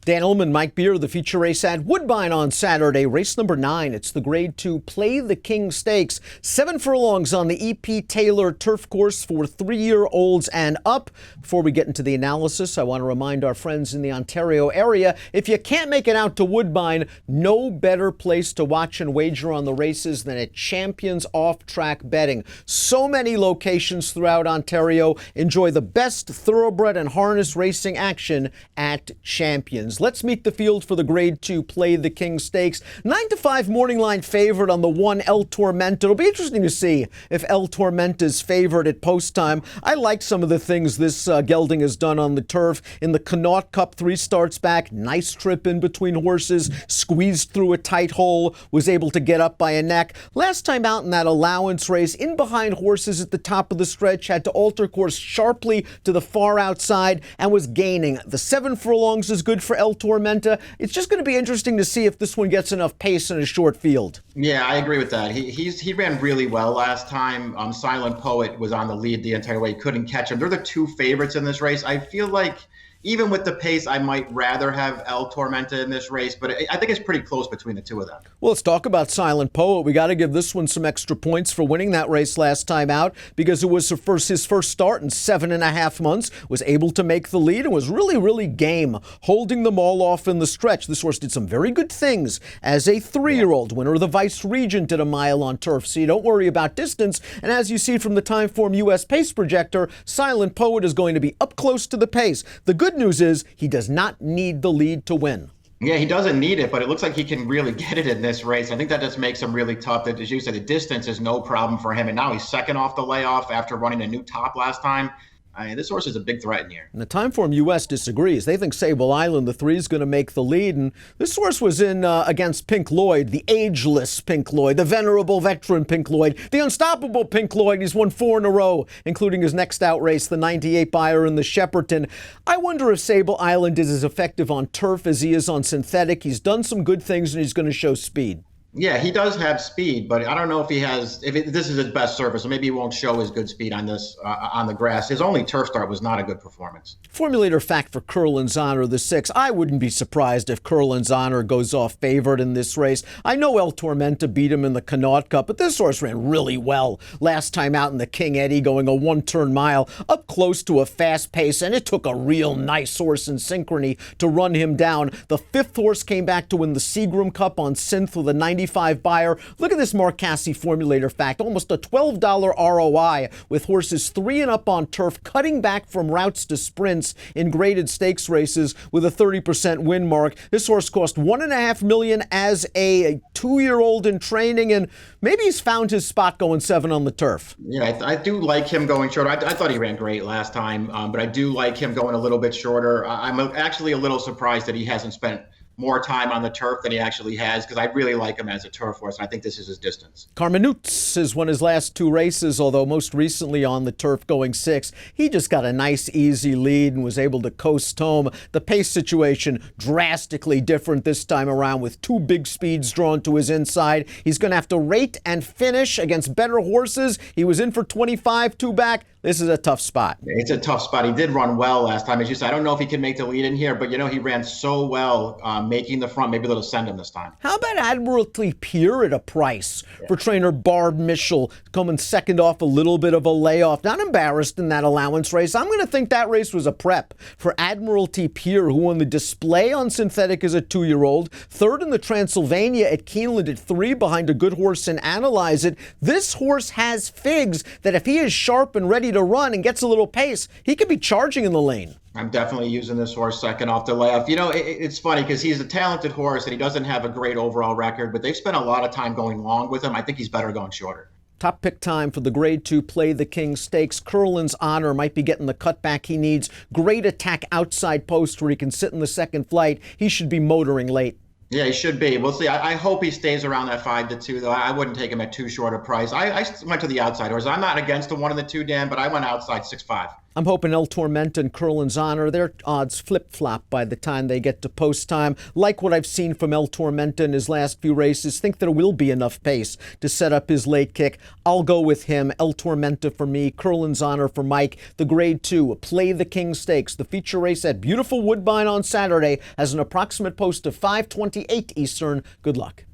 Dan Illman, Mike Beer, the feature race at Woodbine on Saturday. Race number 9. It's the Grade 2 Play the King Stakes. 7 furlongs on the E.P. Taylor turf course for 3-year-olds and up. Before we get into the analysis, I want to remind our friends in the Ontario area, if you can't make it out to Woodbine, no better place to watch and wager on the races than at Champions Off-Track Betting. So many locations throughout Ontario. Enjoy the best thoroughbred and harness racing action at Champions. Let's meet the field for the Grade 2 Play the King Stakes. 9-5 morning line favorite on the 1 El Tormenta. It'll be interesting to see if El Tormenta's favored at post time. I like some of the things this gelding has done on the turf. In the Connaught Cup, 3 starts back, nice trip in between horses, squeezed through a tight hole, was able to get up by a neck. Last time out in that allowance race, in behind horses at the top of the stretch, had to alter course sharply to the far outside and was gaining. The 7 furlongs is good for El Tormenta. It's just going to be interesting to see if this one gets enough pace in a short field. Yeah, I agree with that. He ran really well last time. Silent Poet was on the lead the entire way. Couldn't catch him. They're the 2 favorites in this race. I feel like even with the pace, I might rather have El Tormenta in this race, but I think it's pretty close between the 2 of them. Well, let's talk about Silent Poet. We got to give this one some extra points for winning that race last time out because it was his first start in 7.5 months, was able to make the lead and was really game, holding them all off in the stretch. This horse did some very good things as a 3-year-old, winner of the Vice Regent at a mile on turf, so you don't worry about distance. And as you see from the Timeform US pace projector, Silent Poet is going to be up close to the pace. The good news is he does not need the lead to win. Yeah, he doesn't need it, but it looks like he can really get it in this race. I think that just makes him really tough. That, as you said, the distance is no problem for him. And now he's second off the layoff after running a new top last time. I mean, this horse is a big threat in here. And the Timeform US disagrees. They think Sable Island, the 3, is going to make the lead. And this horse was in against Pink Lloyd, the ageless Pink Lloyd, the venerable veteran Pink Lloyd, the unstoppable Pink Lloyd. He's won 4 in a row, including his next out race, the 98 Buyer in the Shepperton. I wonder if Sable Island is as effective on turf as he is on synthetic. He's done some good things, and he's going to show speed. Yeah, he does have speed, but I don't know if he has. This is his best surface, so maybe he won't show his good speed on this on the grass. His only turf start was not a good performance. Formulator fact for Curlin's Honor, the 6. I wouldn't be surprised if Curlin's Honor goes off favored in this race. I know El Tormenta beat him in the Connaught Cup, but this horse ran really well last time out in the King Eddie, going a 1-turn mile up close to a fast pace, and it took a real nice horse in Synchrony to run him down. The 5th horse came back to win the Seagram Cup on synth with a 95 Buyer. Look at this Mark Cassie formulator fact, almost a $12 ROI with horses 3 and up on turf, cutting back from routes to sprints in graded stakes races with a 30% win mark. This horse cost $1.5 million as a 2-year-old in training, and maybe he's found his spot going 7 on the turf. Yeah, I do like him going shorter. I thought he ran great last time, but I do like him going a little bit shorter. I'm actually a little surprised that he hasn't spent more time on the turf than he actually has, because I really like him as a turf horse, and I think this is his distance. Carmenutes has won his last 2 races, although most recently on the turf going 6. He just got a nice, easy lead and was able to coast home. The pace situation drastically different this time around with 2 big speeds drawn to his inside. He's going to have to rate and finish against better horses. He was in for 25, 2 back. This is a tough spot. It's a tough spot. He did run well last time. As you said, I don't know if he can make the lead in here, but he ran so well making the front. Maybe they'll send him this time. How about Admiralty Pier at a price for trainer Barb Mischel, coming second off a little bit of a layoff? Not embarrassed in that allowance race. I'm going to think that race was a prep for Admiralty Pier, who won the Display on synthetic as a 2-year-old, 3rd in the Transylvania at Keeneland at 3 behind a good horse in Analyze It. This horse has figs that if he is sharp and ready to run and gets a little pace, he could be charging in the lane. I'm definitely using this horse second off the layoff. It's funny because he's a talented horse and he doesn't have a great overall record, but they've spent a lot of time going long with him. I think he's better going shorter. Top pick time for the Grade 2 Play the King Stakes. Curlin's Honor might be getting the cutback he needs. Great attack outside post where he can sit in the second flight. He should be motoring late. Yeah, he should be. We'll see. I hope he stays around that 5-2, though. I wouldn't take him at too short a price. I went to the outside horse. I'm not against the 1 and the 2, Dan, but I went outside 6-5. I'm hoping El Tormenta and Curlin's Honor, their odds flip-flop by the time they get to post time. Like what I've seen from El Tormenta in his last few races, think there will be enough pace to set up his late kick. I'll go with him. El Tormenta for me, Curlin's Honor for Mike. The Grade 2, Play the King Stakes. The feature race at beautiful Woodbine on Saturday has an approximate post of 5:28 Eastern. Good luck.